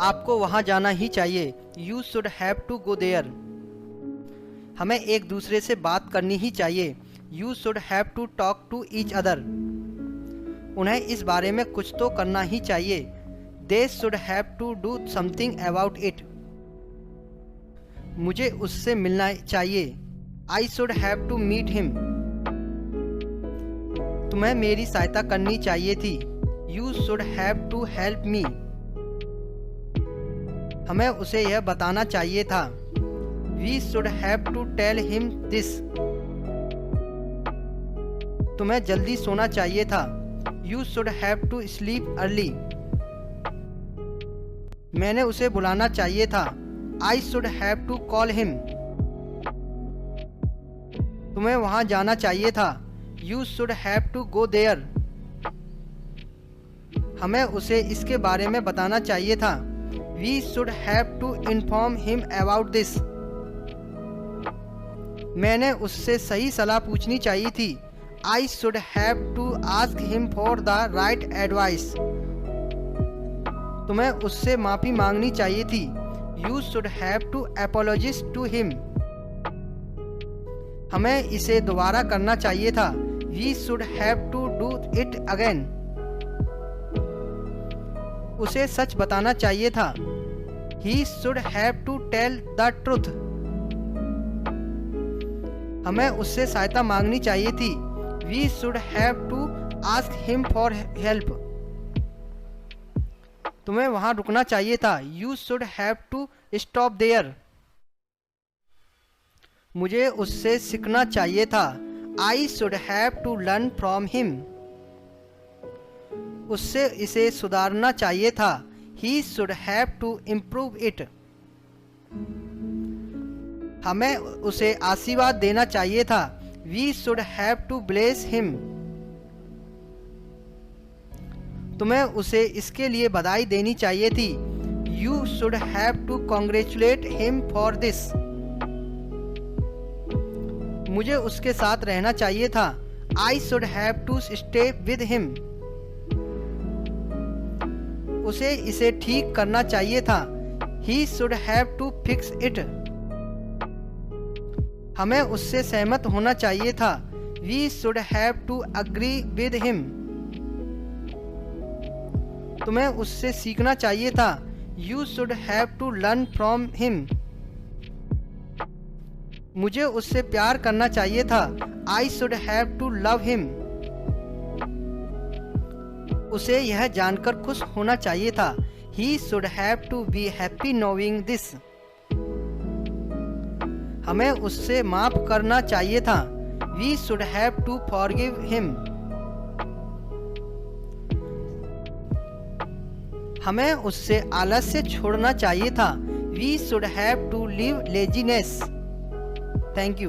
आपको वहाँ जाना ही चाहिए। You should have to go there. हमें एक दूसरे से बात करनी ही चाहिए। You should have to talk to each other. उन्हें इस बारे में कुछ तो करना ही चाहिए। They should have to do something about it. मुझे उससे मिलना चाहिए। I should have to meet him. तुम्हें मेरी सहायता करनी चाहिए थी। You should have to help me. हमें उसे यह बताना चाहिए था। We should have to tell him this. तुम्हें जल्दी सोना चाहिए था। You should have to sleep early. मैंने उसे बुलाना चाहिए था। I should have to call him. तुम्हें वहां जाना चाहिए था। You should have to go there. हमें उसे इसके बारे में बताना चाहिए था। We should have to inform him about this. मैंने उससे सही सलाह पूछनी चाहिए थी। I should have to ask him for the right advice. तुम्हें उससे माफी मांगनी चाहिए थी। You should have to apologise to him. हमें इसे दोबारा करना चाहिए था। We should have to do it again. उसे सच बताना चाहिए था। He should have to tell the truth. हमें उससे सहायता मांगनी चाहिए थी। We should have to ask him for help. तुम्हें वहां रुकना चाहिए था। You should have to stop there. मुझे उससे सीखना चाहिए था। I should have to learn from him. उससे इसे सुधारना चाहिए था। He should have to improve it. हमें उसे आशीर्वाद देना चाहिए था। We should have to bless him. तुम्हें उसे इसके लिए बधाई देनी चाहिए थी। You should have to congratulate him for this. मुझे उसके साथ रहना चाहिए था। I should have to stay with him. उसे इसे ठीक करना चाहिए था। He should have to fix it. हमें उससे सहमत होना चाहिए था। We should have to agree with him. तुम्हें उससे सीखना चाहिए था। You should have to learn from him. मुझे उससे प्यार करना चाहिए था। I should have to love him. उसे यह जानकर खुश होना चाहिए था। He should have to be happy knowing this. हमें उससे माफ करना चाहिए था। We should have to forgive him. हमें उससे आलस्य छोड़ना चाहिए था। We should have to leave laziness. Thank you.